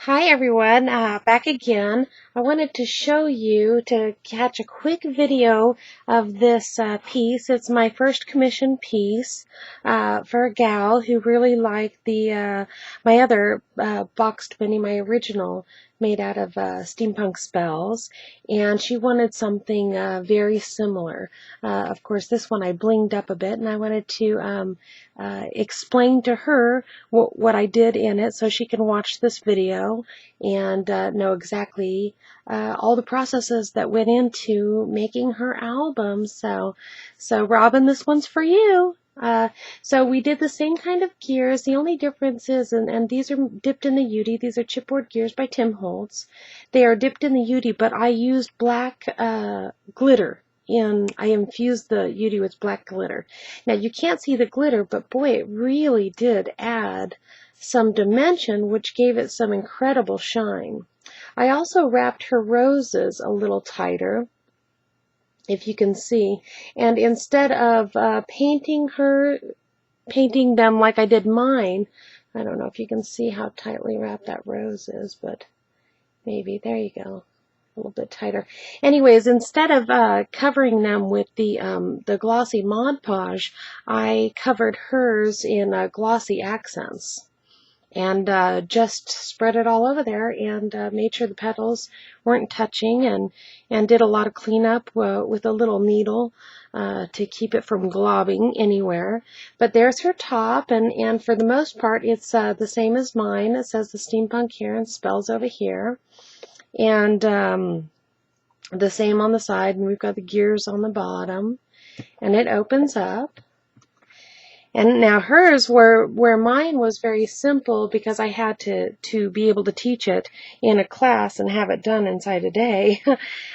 Hi everyone, back again. I wanted to show you to catch a quick video of this piece. It's my first commission piece for a gal who really liked the my other boxed bunny, my original, made out of steampunk spells, and she wanted something very similar. Of course, this one I blinged up a bit, and I wanted to explain to her what I did in it so she can watch this video and know exactly all the processes that went into making her album. So Robin, this one's for you. So we did the same kind of gears. The only difference is, and these are dipped in the UD. These are chipboard gears by Tim Holtz. They are dipped in the UD, but I used black glitter. I infused the UD with black glitter. Now you can't see the glitter, but boy, it really did add some dimension, which gave it some incredible shine. I also wrapped her roses a little tighter, if you can see, and instead of painting them like I did mine, I don't know if you can see how tightly wrapped that rose is, but maybe, there you go, a little bit tighter. Anyways, instead of covering them with the glossy Mod Podge, I covered hers in glossy accents. And just spread it all over there and made sure the petals weren't touching, and did a lot of cleanup with a little needle to keep it from globbing anywhere. But there's her top, and for the most part it's the same as mine. It says the Steampunk here and spells over here, and the same on the side, and we've got the gears on the bottom, and it opens up. And now hers, where mine was very simple because I had to be able to teach it in a class and have it done inside a day,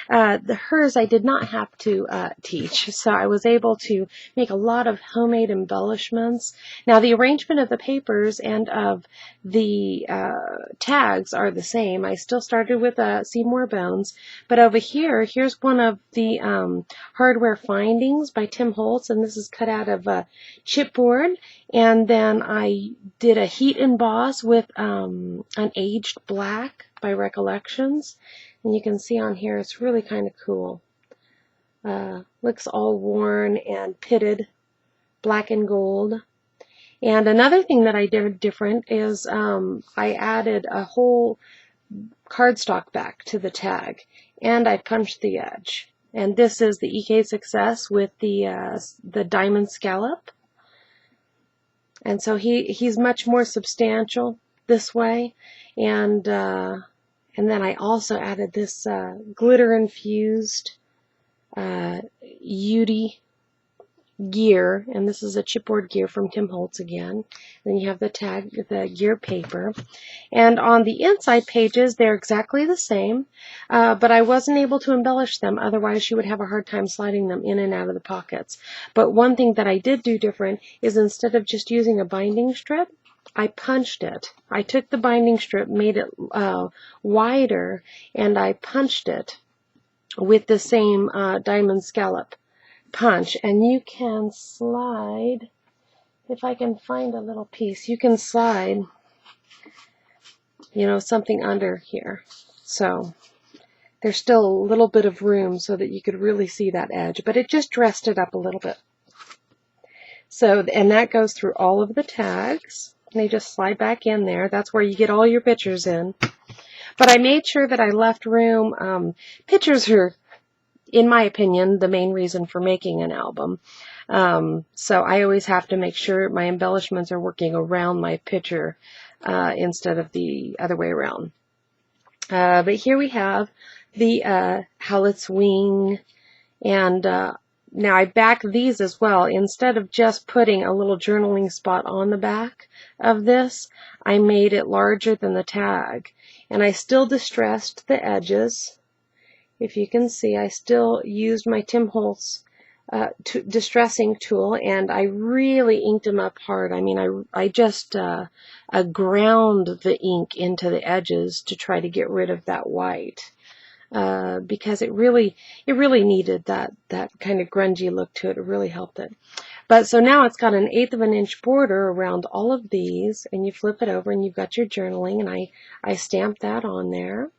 hers I did not have to teach. So I was able to make a lot of homemade embellishments. Now the arrangement of the papers and of the tags are the same. I still started with Seymour Bones, but over here's one of the hardware findings by Tim Holtz, and this is cut out of chipboard. And then I did a heat emboss with an aged black by Recollections, and you can see on here it's really kind of cool. Looks all worn and pitted, black and gold. And another thing that I did different is I added a whole cardstock back to the tag, and I punched the edge. And this is the EK Success with the diamond scallop. And so he's much more substantial this way, and then I also added this glitter infused UD gear, and this is a chipboard gear from Tim Holtz again. Then you have the tag, the gear paper, and on the inside pages they're exactly the same, but I wasn't able to embellish them, otherwise you would have a hard time sliding them in and out of the pockets. But one thing that I did do different is, instead of just using a binding strip, I punched it. I took the binding strip, made it wider, and I punched it with the same diamond scallop punch. And you can slide, if I can find a little piece, you can slide, you know, something under here. So there's still a little bit of room so that you could really see that edge, but it just dressed it up a little bit. So, and that goes through all of the tags. They just slide back in there. That's where you get all your pictures in. But I made sure that I left room. Pictures are, in my opinion, the main reason for making an album. So I always have to make sure my embellishments are working around my picture instead of the other way around. But here we have the Howlett's wing, and now I back these as well. Instead of just putting a little journaling spot on the back of this, I made it larger than the tag, and I still distressed the edges. If you can see, I still used my Tim Holtz distressing tool, and I really inked them up hard. I mean, I just ground the ink into the edges to try to get rid of that white, because it really needed that kind of grungy look to it. It really helped it. But so now it's got an 1/8 of an inch border around all of these, and you flip it over and you've got your journaling, and I stamped that on there.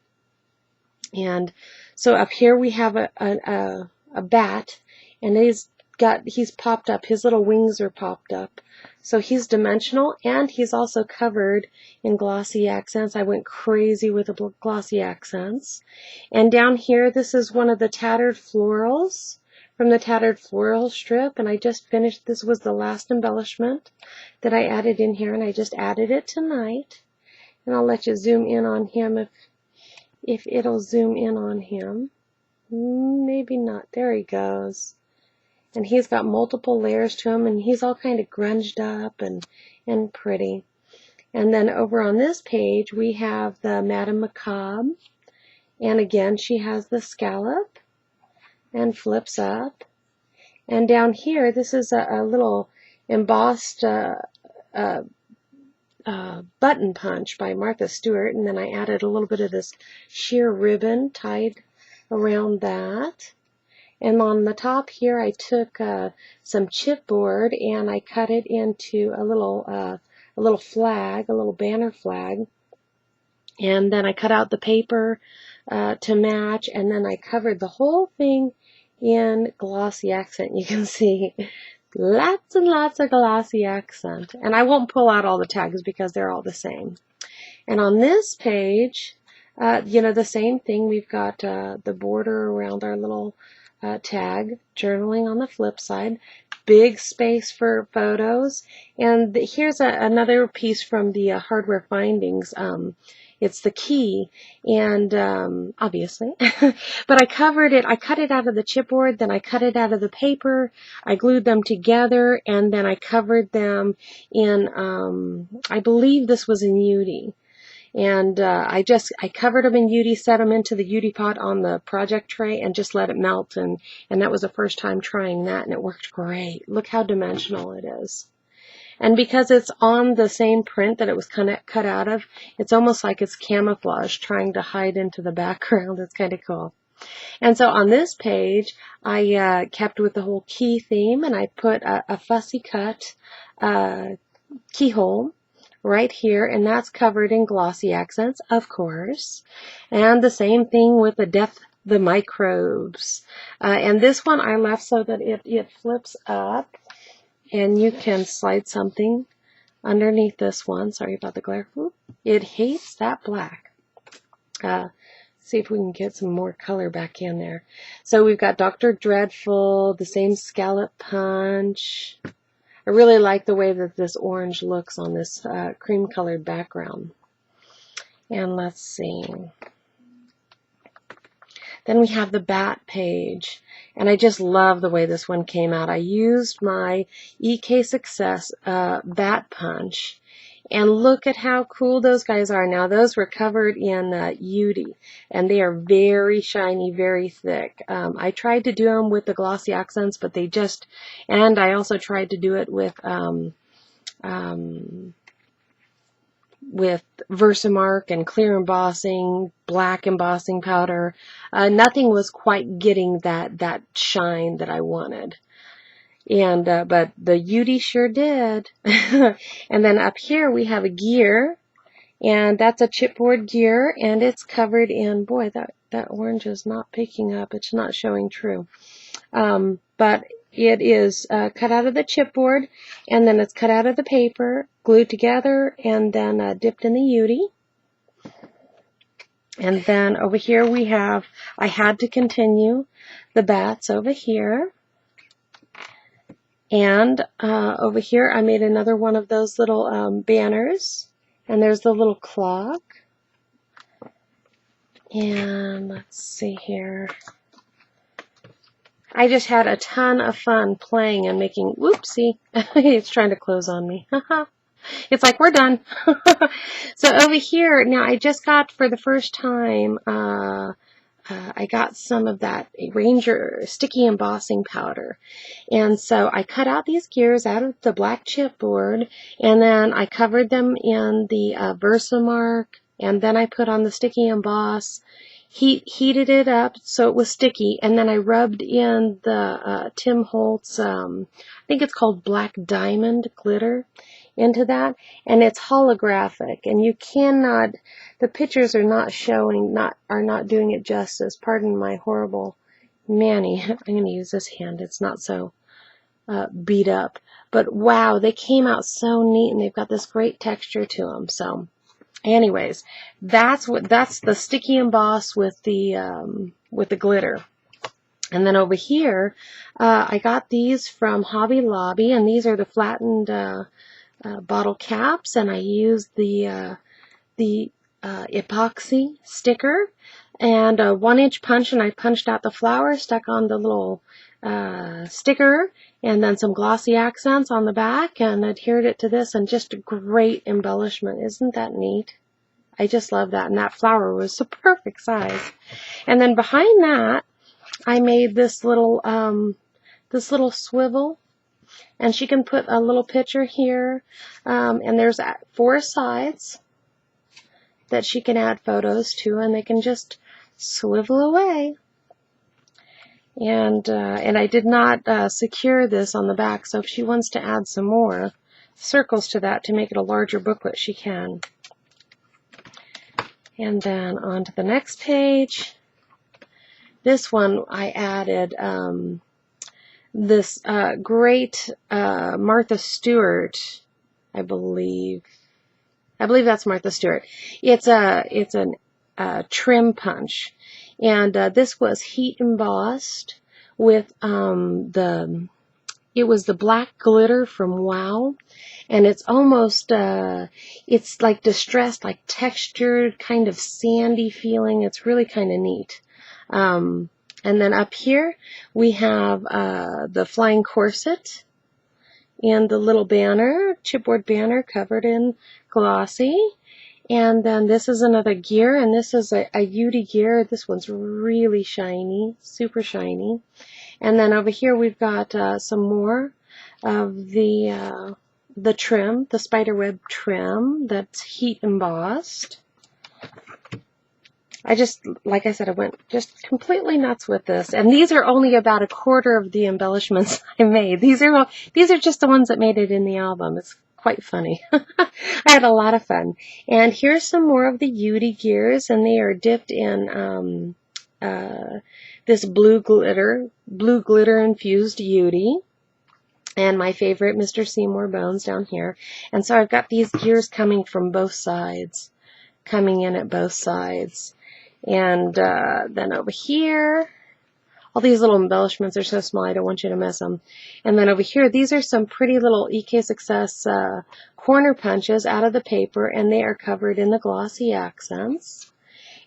And so up here we have a bat, and he's popped up. His little wings are popped up. So he's dimensional, and he's also covered in glossy accents. I went crazy with the glossy accents. And down here, this is one of the tattered florals from the tattered floral strip, and I just finished. This was the last embellishment that I added in here, and I just added it tonight. And I'll let you zoom in on him if it'll zoom in on him. Maybe not. There he goes. And he's got multiple layers to him, and he's all kind of grunged up and pretty. And then over on this page, we have the Madame Macabre. And again, she has the scallop and flips up. And down here, this is a little embossed button punch by Martha Stewart. And then I added a little bit of this sheer ribbon tied around that. And on the top here, I took some chipboard and I cut it into a little flag, a little banner flag. And then I cut out the paper to match, and then I covered the whole thing in glossy accent. You can see lots and lots of glossy accent. And I won't pull out all the tags because they're all the same. And on this page, the same thing. We've got the border around our little tag, journaling on the flip side, big space for photos. And here's another piece from the hardware findings. It's the key, and obviously, but I covered it. I cut it out of the chipboard, then I cut it out of the paper. I glued them together, and then I covered them in, I believe this was in UD. And I covered them in UD, set them into the UD pot on the project tray, and just let it melt. And that was the first time trying that, and it worked great. Look how dimensional it is. And because it's on the same print that it was kind of cut out of, it's almost like it's camouflage trying to hide into the background. It's kind of cool. And so on this page, I kept with the whole key theme, and I put a fussy cut keyhole right here, and that's covered in glossy accents, of course. And the same thing with the microbes. And this one I left so that it flips up, and you can slide something underneath this one. Sorry about the glare. Ooh, it hates that black. See if we can get some more color back in there. So we've got Dr. Dreadful, the same scallop punch. I really like the way that this orange looks on this cream-colored background. And let's see. Then we have the bat page. And I just love the way this one came out. I used my EK Success bat punch. And look at how cool those guys are. Now, those were covered in UD, and they are very shiny, very thick. I tried to do them with the glossy accents, but they just, and I also tried to do it with Versamark and clear embossing, black embossing powder. Nothing was quite getting that shine that I wanted. And but the UD sure did. And then up here we have a gear, and that's a chipboard gear, and it's covered in, boy, that orange is not picking up. It's not showing true. But it is cut out of the chipboard, and then it's cut out of the paper, glued together, and then dipped in the UD. And then over here we have, I had to continue the bats over here. And over here I made another one of those little banners. And there's the little clock. And let's see here. I just had a ton of fun playing and making, whoopsie, it's trying to close on me. It's like, we're done. So over here, now I just got for the first time, I got some of that Ranger sticky embossing powder. And so I cut out these gears out of the black chipboard, and then I covered them in the Versamark, and then I put on the sticky emboss heated it up so it was sticky, and then I rubbed in the Tim Holtz, I think it's called Black Diamond glitter, into that, and it's holographic, and you cannot, the pictures are not showing, are not doing it justice. Pardon my horrible Manny. I'm going to use this hand. It's not so beat up, but wow, they came out so neat, and they've got this great texture to them. So anyways, that's the sticky emboss with the glitter. And then over here, I got these from Hobby Lobby, and these are the flattened bottle caps, and I used the epoxy sticker and a 1-inch punch, and I punched out the flower, stuck on the little sticker, and then some glossy accents on the back, and adhered it to this, and just a great embellishment. Isn't that neat? I just love that, and that flower was the perfect size. And then behind that, I made this little swivel, and she can put a little picture here, and there's 4 sides that she can add photos to, and they can just swivel away. And I did not secure this on the back, so if she wants to add some more circles to that to make it a larger booklet, she can. And then on to the next page. This one I added this great Martha Stewart, I believe that's Martha Stewart. It's a trim punch, and this was heat embossed with it was the black glitter from Wow, and it's almost it's like distressed, like textured, kind of sandy feeling. It's really kind of neat. And then up here we have the flying corset and the little banner, chipboard banner covered in glossy. And then this is another gear, and this is a Yudi gear. This one's really shiny, super shiny. And then over here we've got some more of the trim, the spiderweb trim that's heat embossed. I just, like I said, I went just completely nuts with this. And these are only about 1/4 of the embellishments I made. These are just the ones that made it in the album. It's quite funny. I had a lot of fun. And here's some more of the Yudi gears, and they are dipped in this blue glitter infused Yudi. And my favorite, Mr. Seymour Bones down here. And so I've got these gears coming from both sides, coming in at both sides. And then over here, all these little embellishments are so small, I don't want you to miss them. And then over here, these are some pretty little EK Success corner punches out of the paper, and they are covered in the glossy accents.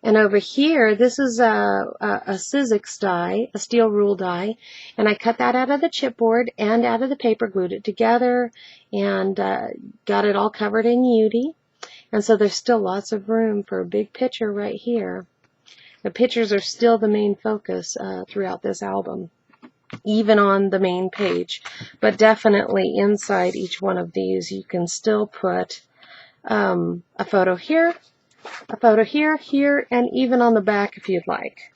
And over here, this is a Sizzix die, a steel rule die, and I cut that out of the chipboard and out of the paper, glued it together, and got it all covered in Yudi. And so there's still lots of room for a big picture right here. The pictures are still the main focus throughout this album, even on the main page. But definitely inside each one of these, you can still put a photo here, a photo here, here, and even on the back if you'd like.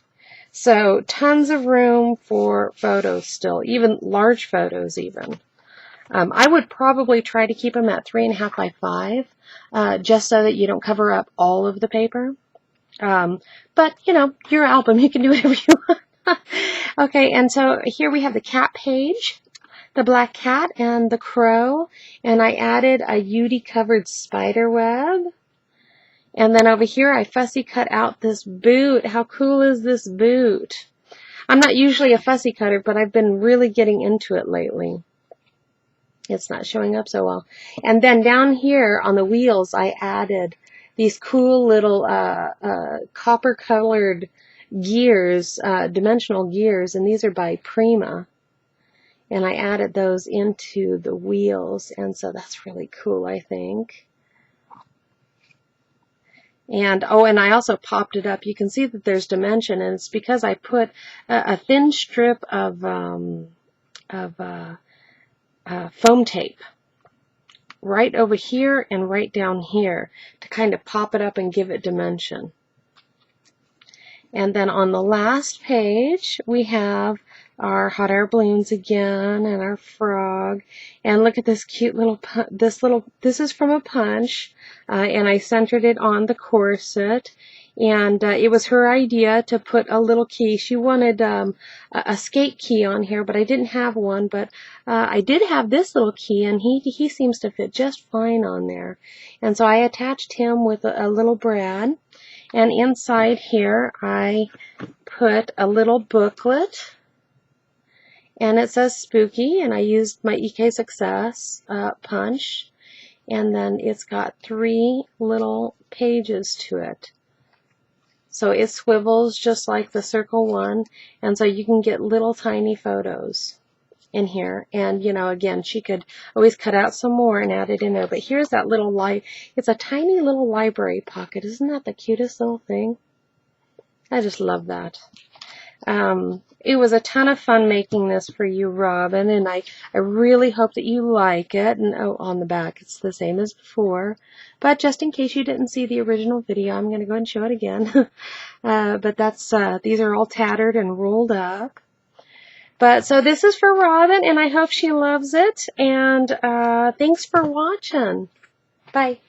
So tons of room for photos still, even large photos even. I would probably try to keep them at 3.5 by 5, just so that you don't cover up all of the paper. But, you know, your album, you can do whatever you want. Okay, and so here we have the cat page, the black cat and the crow, and I added a Yudi covered spider web. And then over here I fussy cut out this boot. How cool is this boot? I'm not usually a fussy cutter, but I've been really getting into it lately. It's not showing up so well. And then down here on the wheels, I added these cool little copper colored gears, dimensional gears, and these are by Prima. And I added those into the wheels, and so that's really cool, I think. And oh, and I also popped it up. You can see that there's dimension, and it's because I put a thin strip of foam tape right over here and right down here to kind of pop it up and give it dimension. And then on the last page, we have our hot air balloons again and our frog. And look at this cute little, this is from a punch, and I centered it on the corset. And it was her idea to put a little key. She wanted a skate key on here, but I didn't have one. But I did have this little key, and he seems to fit just fine on there. And so I attached him with a little brad. And inside here, I put a little booklet, and it says Spooky, and I used my EK Success punch, and then it's got 3 little pages to it. So it swivels just like the circle one, and so you can get little tiny photos in here. And, you know, again, she could always cut out some more and add it in there. But here's that little it's a tiny little library pocket. Isn't that the cutest little thing? I just love that. It was a ton of fun making this for you, Robin, and I really hope that you like it. And oh, on the back, it's the same as before. But just in case you didn't see the original video, I'm going to go and show it again. But that's these are all tattered and rolled up. But so this is for Robin, and I hope she loves it. And thanks for watching. Bye.